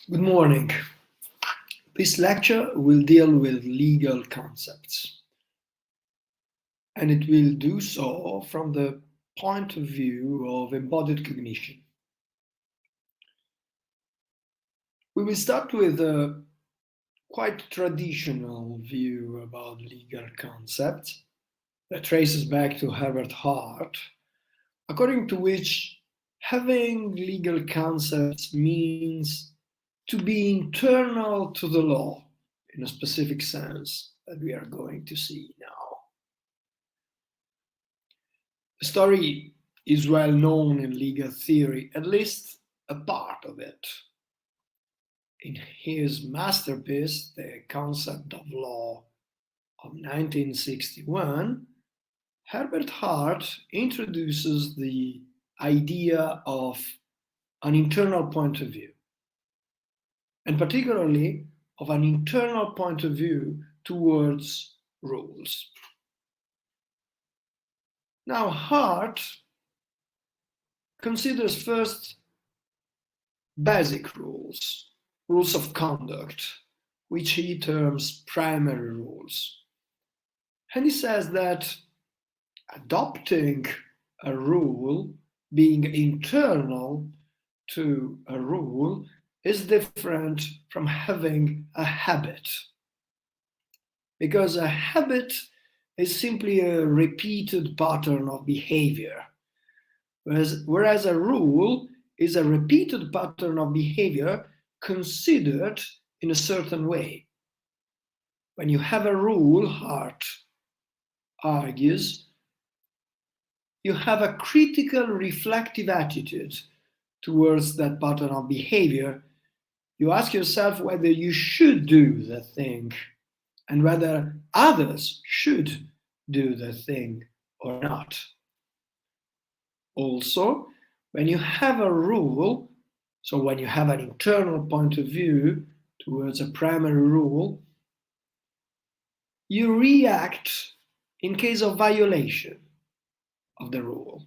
Good morning. This lecture will deal with legal concepts, and it will do so from the point of view of embodied cognition. We will start with a quite traditional view about legal concepts that traces back to Herbert Hart, according to which having legal concepts means to be internal to the law in a specific sense that we are going to see now. The story is well known in legal theory, at least a part of it. In his masterpiece, The Concept of Law of 1961, Herbert Hart introduces the idea of an internal point of view, and particularly of an internal point of view towards rules. Now, Hart considers first basic rules, rules of conduct, which he terms primary rules. And he says that adopting a rule, being internal to a rule, is different from having a habit. Because a habit is simply a repeated pattern of behavior, whereas a rule is a repeated pattern of behavior considered in a certain way. When you have a rule, Hart argues, you have a critical reflective attitude towards that pattern of behavior. You ask yourself whether you should do the thing and whether others should do the thing or not. Also, when you have a rule, so when you have an internal point of view towards a primary rule, you react in case of violation of the rule.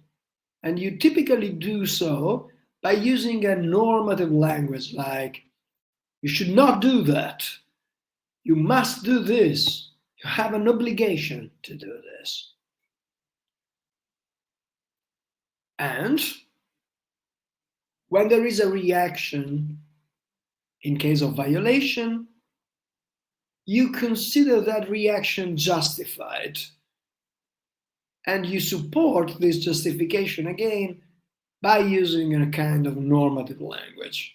And you typically do so by using a normative language like, you should not do that. You must do this. You have an obligation to do this. And when there is a reaction in case of violation, you consider that reaction justified. And you support this justification again by using a kind of normative language.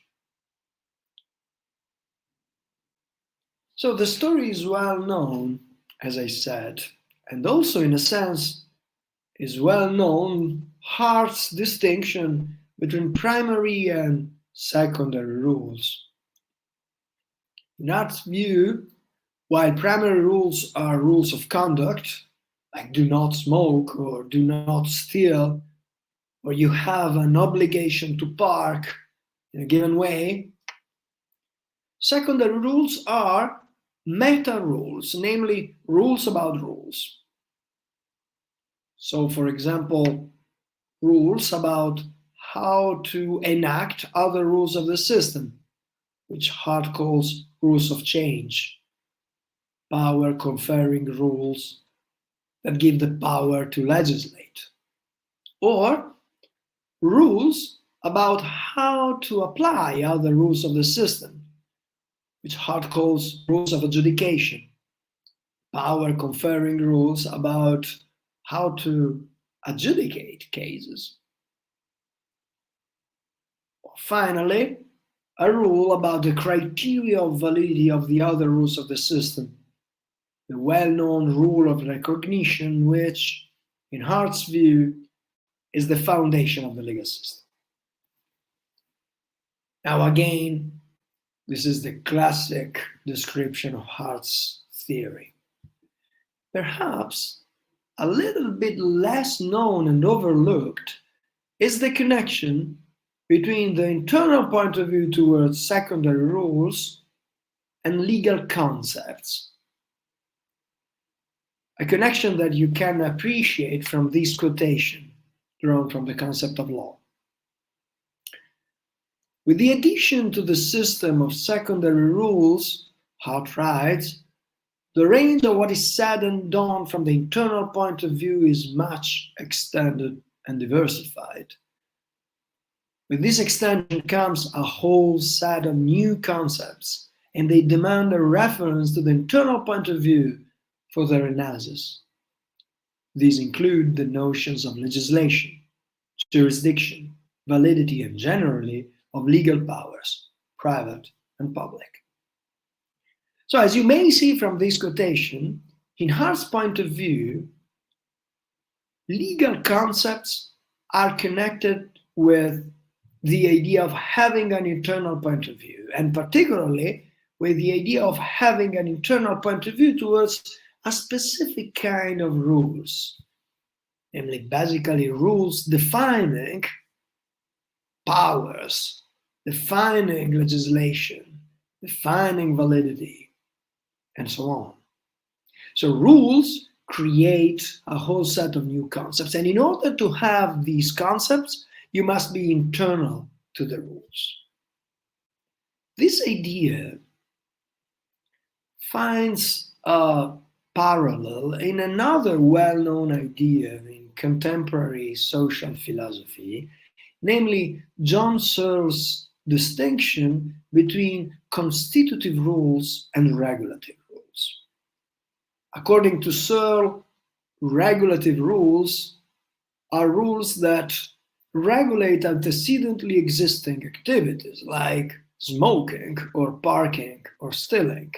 So the story is well known, as I said, and also in a sense is well known Hart's distinction between primary and secondary rules. In Hart's view, while primary rules are rules of conduct, like do not smoke or do not steal, or you have an obligation to park in a given way, secondary rules are meta rules, namely rules about rules. So, for example, rules about how to enact other rules of the system, which Hart calls rules of change, power conferring rules that give the power to legislate, or rules about how to apply other rules of the system, which Hart calls rules of adjudication, power conferring rules about how to adjudicate cases. Finally, a rule about the criteria of validity of the other rules of the system, the well-known rule of recognition, which, in Hart's view, is the foundation of the legal system. Now again, this is the classic description of Hart's theory. Perhaps a little bit less known and overlooked is the connection between the internal point of view towards secondary rules and legal concepts. A connection that you can appreciate from this quotation drawn from the concept of law. With the addition to the system of secondary rules, Hart writes, the range of what is said and done from the internal point of view is much extended and diversified. With this extension comes a whole set of new concepts, and they demand a reference to the internal point of view for their analysis. These include the notions of legislation, jurisdiction, validity, and generally of legal powers, private and public. So as you may see from this quotation, in Hart's point of view, legal concepts are connected with the idea of having an internal point of view, and particularly with the idea of having an internal point of view towards a specific kind of rules, namely basically rules defining powers, defining legislation, defining validity, and so on. So rules create a whole set of new concepts, and in order to have these concepts, you must be internal to the rules. This idea finds a parallel in another well-known idea in contemporary social philosophy, namely John Searle's distinction between constitutive rules and regulative rules. According to Searle, regulative rules are rules that regulate antecedently existing activities like smoking or parking or stealing,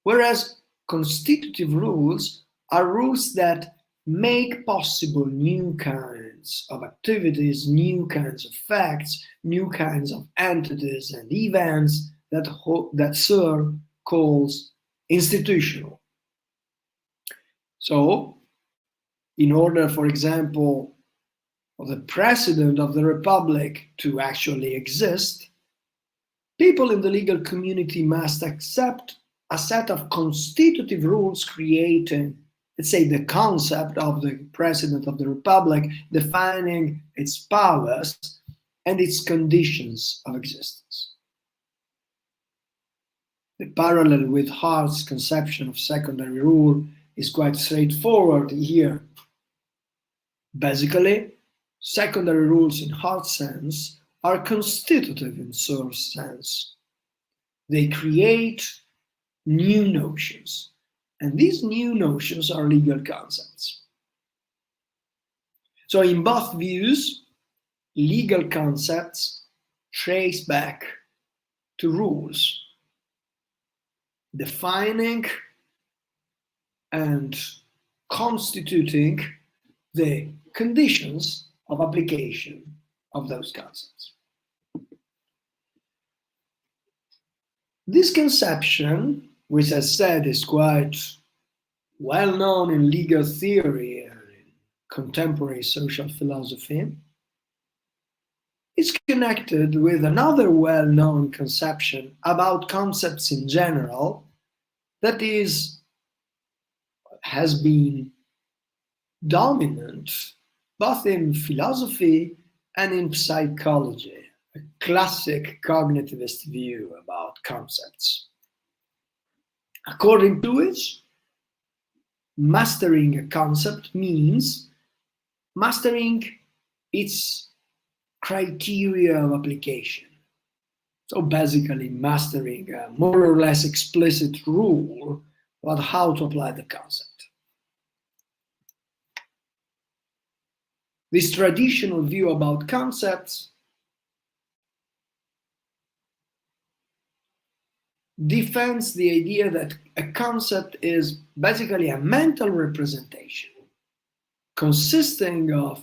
whereas constitutive rules are rules that make possible new kinds of activities, new kinds of facts, new kinds of entities and events that Searle calls institutional. So, in order, for example, for the President of the Republic to actually exist, people in the legal community must accept a set of constitutive rules creating, let's say, the concept of the President of the Republic, defining its powers and its conditions of existence. The parallel with Hart's conception of secondary rule is quite straightforward here. Basically, secondary rules in Hart's sense are constitutive in Searle's sense. They create new notions, and these new notions are legal concepts. So in both views, legal concepts trace back to rules, defining and constituting the conditions of application of those concepts. This conception, which as said is quite well known in legal theory and in contemporary social philosophy, is connected with another well-known conception about concepts in general that has been dominant both in philosophy and in psychology, a classic cognitivist view about concepts. According to which, mastering a concept means mastering its criteria of application. So basically mastering a more or less explicit rule about how to apply the concept. This traditional view about concepts defends the idea that a concept is basically a mental representation consisting of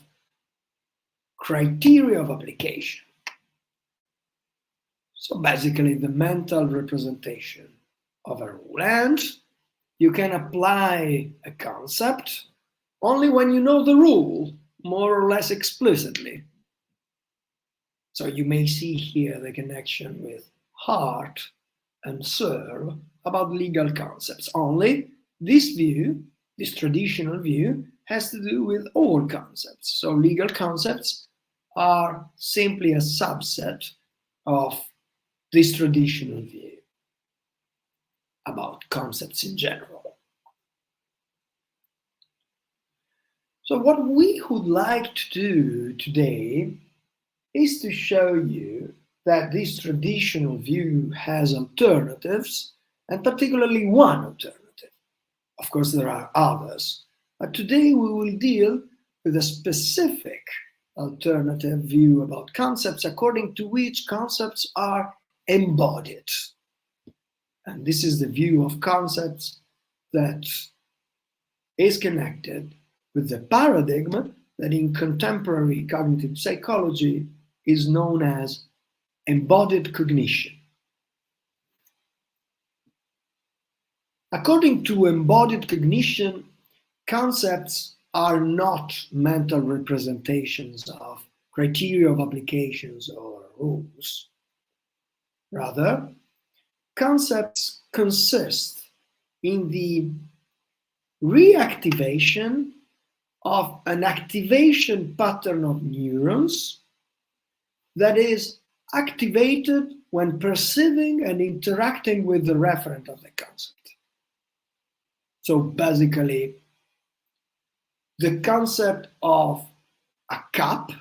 criteria of application. So basically the mental representation of a rule. And you can apply a concept only when you know the rule more or less explicitly. So you may see here the connection with Hart and Searle about legal concepts. Only this view, this traditional view, has to do with all concepts. So legal concepts are simply a subset of this traditional view about concepts in general. So what we would like to do today is to show you that this traditional view has alternatives, and particularly one alternative. Of course, there are others, but today we will deal with a specific alternative view about concepts, according to which concepts are embodied. And this is the view of concepts that is connected with the paradigm that in contemporary cognitive psychology is known as embodied cognition. According to embodied cognition, concepts are not mental representations of criteria of applications or rules. Rather, concepts consist in the reactivation of an activation pattern of neurons that is activated when perceiving and interacting with the referent of the concept. So basically, the concept of a cup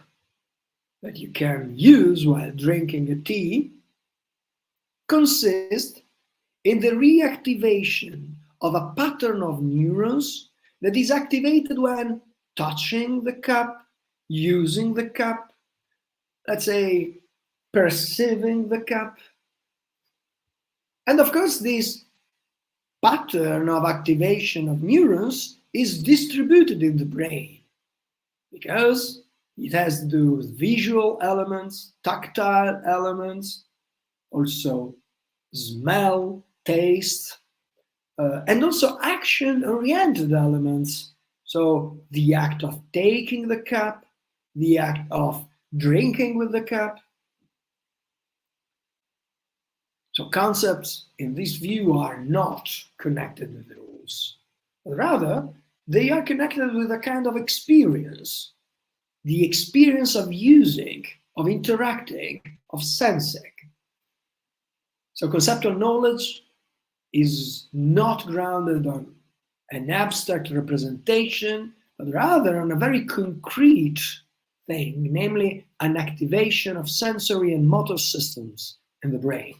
that you can use while drinking a tea consists in the reactivation of a pattern of neurons that is activated when touching the cup, using the cup, let's say perceiving the cup. And of course, this pattern of activation of neurons is distributed in the brain because it has to do with visual elements, tactile elements, also smell, taste, and also action-oriented elements. So the act of taking the cup, the act of drinking with the cup. So concepts in this view are not connected with the rules. Rather, they are connected with a kind of experience. The experience of using, of interacting, of sensing. So conceptual knowledge is not grounded on an abstract representation, but rather on a very concrete thing, namely an activation of sensory and motor systems in the brain.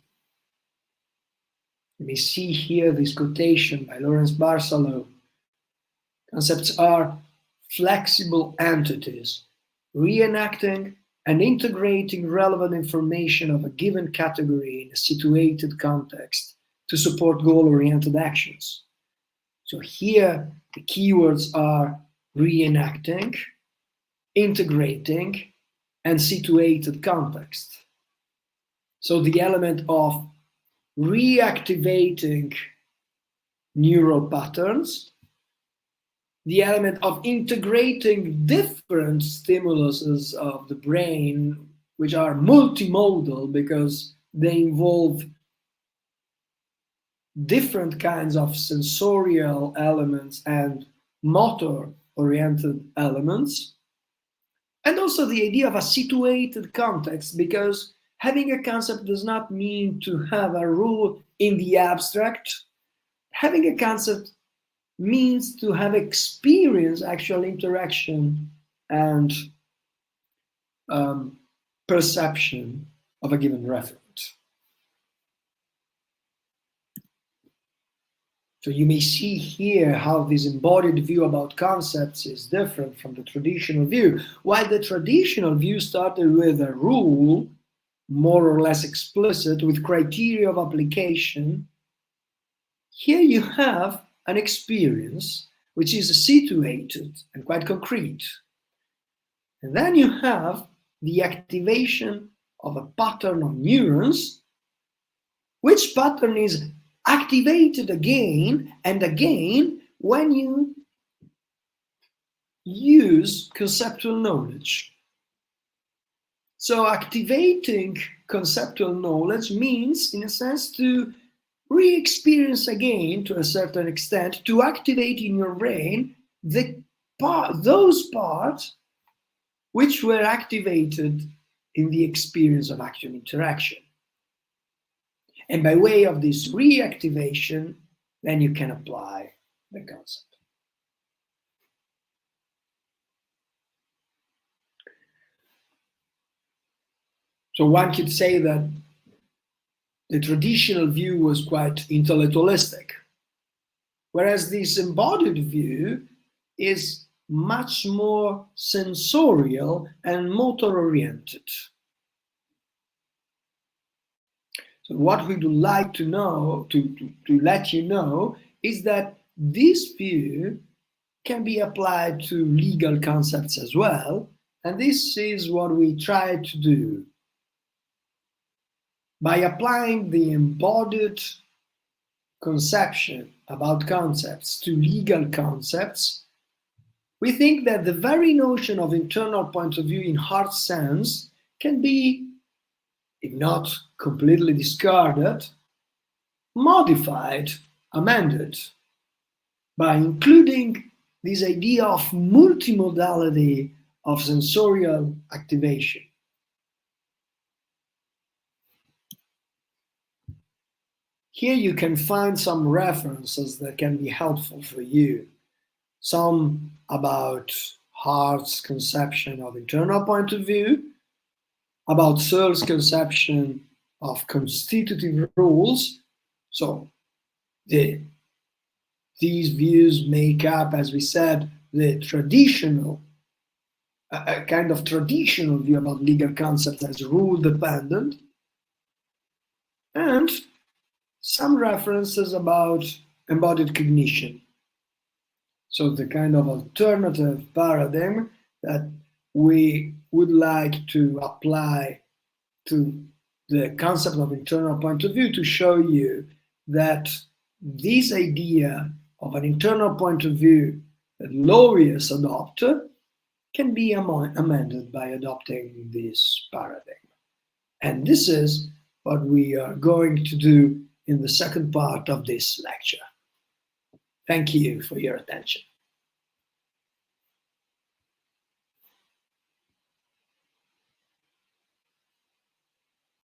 You may see here this quotation by Lawrence Barsalou. Concepts are flexible entities, reenacting and integrating relevant information of a given category in a situated context to support goal-oriented actions. So here, the keywords are reenacting, integrating, and situated context. So the element of reactivating neural patterns, the element of integrating different stimuluses of the brain, which are multimodal because they involve different kinds of sensorial elements and motor-oriented elements, and also the idea of a situated context, because having a concept does not mean to have a rule in the abstract. Having a concept means to have experience, actual interaction, and perception of a given referent. So you may see here how this embodied view about concepts is different from the traditional view. While the traditional view started with a rule, more or less explicit, with criteria of application, here you have an experience which is situated and quite concrete. And then you have the activation of a pattern of neurons, which pattern is activated again and again when you use conceptual knowledge. So activating conceptual knowledge means, in a sense, to re-experience again, to a certain extent, to activate in your brain those parts which were activated in the experience of actual interaction. And by way of this reactivation, then you can apply the concept. So one could say that the traditional view was quite intellectualistic, whereas this embodied view is much more sensorial and motor-oriented. So what we would like to know, to let you know, is that this view can be applied to legal concepts as well, and this is what we try to do. By applying the embodied conception about concepts to legal concepts, we think that the very notion of internal point of view in hard sense can be, if not completely discarded, modified, amended, by including this idea of multimodality of sensorial activation. Here you can find some references that can be helpful for you. Some about Hart's conception of internal point of view, about Searle's conception of constitutive rules. So these views make up, as we said, the traditional, a kind of traditional view about legal concepts as rule dependent, and some references about embodied cognition. So the kind of alternative paradigm that we would like to apply to the concept of internal point of view to show you that this idea of an internal point of view that lawyers adopt can be amended by adopting this paradigm. And this is what we are going to do in the second part of this lecture. Thank you for your attention.